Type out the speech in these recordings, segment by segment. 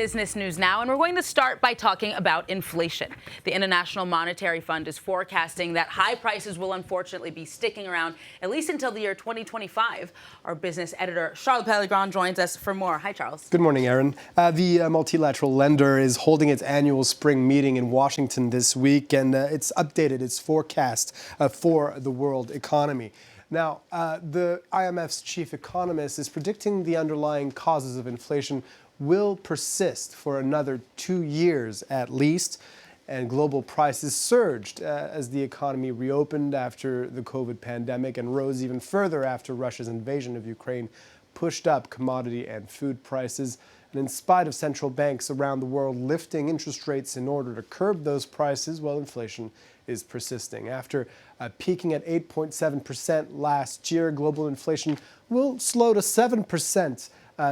business news now, and we're going to start by talking about inflation. The International Monetary Fund is forecasting that high prices will unfortunately be sticking around at least until the year 2025. Our business editor, Charles Pellegrin, joins us for more. Hi, Charles. Good morning, Erin. The multilateral lender is holding its annual spring meeting in Washington this week, and it's updated its forecast for the world economy. Now, the IMF's chief economist is predicting the underlying causes of inflation will persist for another 2 years at least, and global prices surged as the economy reopened after the COVID pandemic and rose even further after Russia's invasion of Ukraine pushed up commodity and food prices. And in spite of central banks around the world lifting interest rates in order to curb those prices, well, inflation is persisting. After peaking at 8.7% last year, global inflation will slow to 7%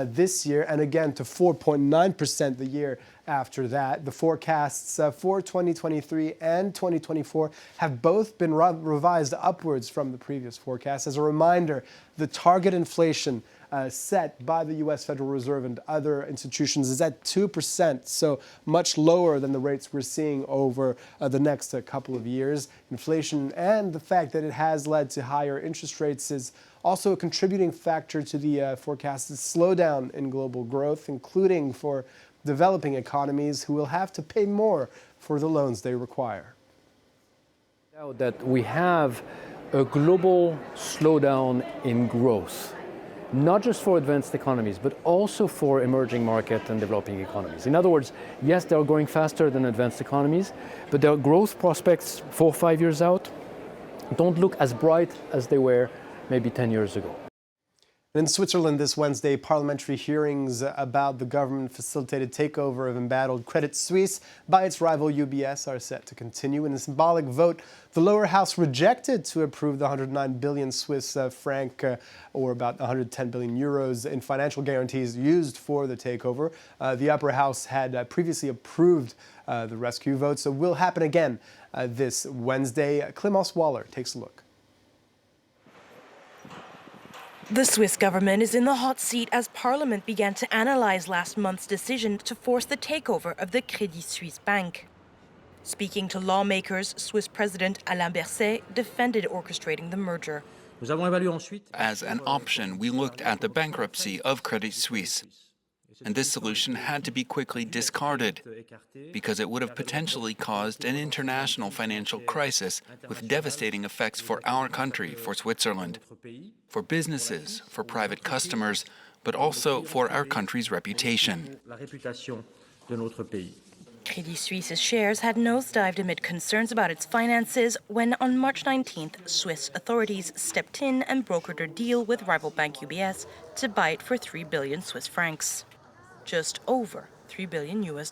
this year, and again to 4.9% the year after that. The forecasts for 2023 and 2024 have both been revised upwards from the previous forecast. As a reminder, the target inflation set by the U.S. Federal Reserve and other institutions is at 2%, so much lower than the rates we're seeing over the next couple of years. Inflation and the fact that it has led to higher interest rates is also a contributing factor to the forecasted slowdown in global growth, including for developing economies who will have to pay more for the loans they require. Now that we have a global slowdown in growth, not just for advanced economies, but also for emerging market and developing economies. In other words, yes, they're growing faster than advanced economies, but their growth prospects 4 or 5 years out don't look as bright as they were maybe 10 years ago. In Switzerland this Wednesday, parliamentary hearings about the government-facilitated takeover of embattled Credit Suisse by its rival UBS are set to continue. In a symbolic vote, the lower house rejected to approve the 109 billion Swiss franc, or about 110 billion euros, in financial guarantees used for the takeover. The upper house had previously approved the rescue vote, so will happen again this Wednesday. Clémence Waller takes a look. The Swiss government is in the hot seat as Parliament began to analyze last month's decision to force the takeover of the Credit Suisse bank. Speaking to lawmakers, Swiss President Alain Berset defended orchestrating the merger. As an option, we looked at the bankruptcy of Credit Suisse, and this solution had to be quickly discarded because it would have potentially caused an international financial crisis with devastating effects for our country, for Switzerland, for businesses, for private customers, but also for our country's reputation. Credit Suisse's shares had nosedived amid concerns about its finances when, on March 19th, Swiss authorities stepped in and brokered a deal with rival bank UBS to buy it for 3 billion Swiss francs. Just over $3 billion US.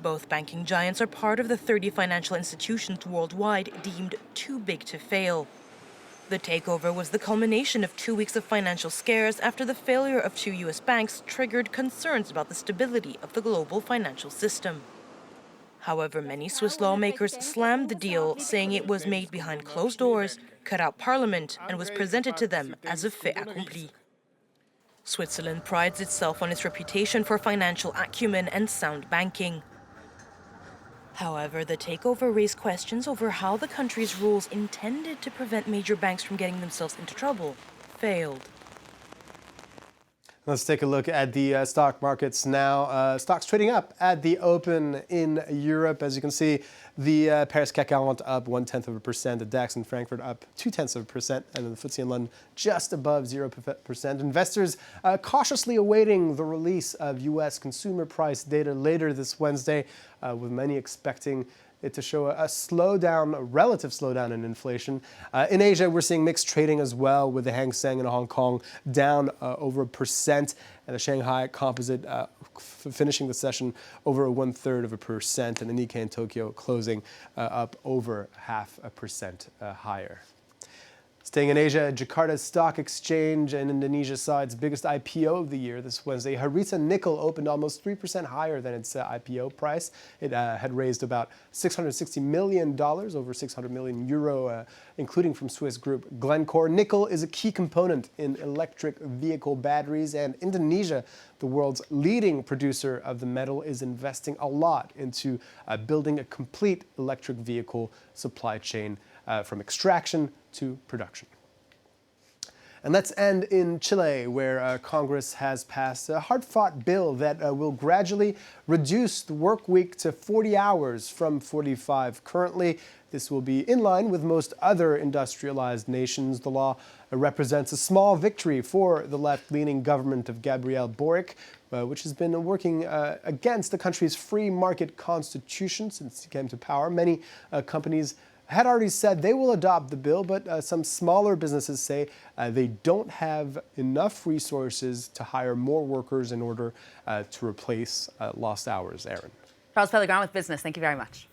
Both banking giants are part of the 30 financial institutions worldwide deemed too big to fail. The takeover was the culmination of 2 weeks of financial scares after the failure of 2 US banks triggered concerns about the stability of the global financial system. However, many Swiss lawmakers slammed the deal, saying it was made behind closed doors, cut out parliament, and was presented to them as a fait accompli. Switzerland prides itself on its reputation for financial acumen and sound banking. However, the takeover raised questions over how the country's rules intended to prevent major banks from getting themselves into trouble failed. Let's take a look at the stock markets now. Stocks trading up at the open in Europe. As you can see, the Paris CAC 40 up 0.1%, the DAX in Frankfurt up 0.2%, and the FTSE in London just above 0%. Investors cautiously awaiting the release of U.S. consumer price data later this Wednesday, with many expecting it to show a slowdown, a relative slowdown in inflation. In Asia, we're seeing mixed trading as well, with the Hang Seng in Hong Kong down over 1%, and the Shanghai Composite finishing the session over 1/3%, and the Nikkei in Tokyo closing up over 0.5% higher. Staying in Asia, Jakarta's stock exchange and Indonesia saw its biggest IPO of the year this Wednesday. Harita Nickel opened almost 3% higher than its IPO price. It had raised about $660 million, over 600 million euro, including from Swiss group Glencore. Nickel is a key component in electric vehicle batteries, and Indonesia, the world's leading producer of the metal, is investing a lot into building a complete electric vehicle supply chain from extraction to production. And let's end in Chile, where Congress has passed a hard-fought bill that will gradually reduce the work week to 40 hours from 45 currently. This will be in line with most other industrialized nations. The law represents a small victory for the left-leaning government of Gabriel Boric, which has been working against the country's free market constitution since he came to power. Many companies had already said they will adopt the bill, but some smaller businesses say they don't have enough resources to hire more workers in order to replace lost hours. Aaron. Charles Pellegrin with Business. Thank you very much.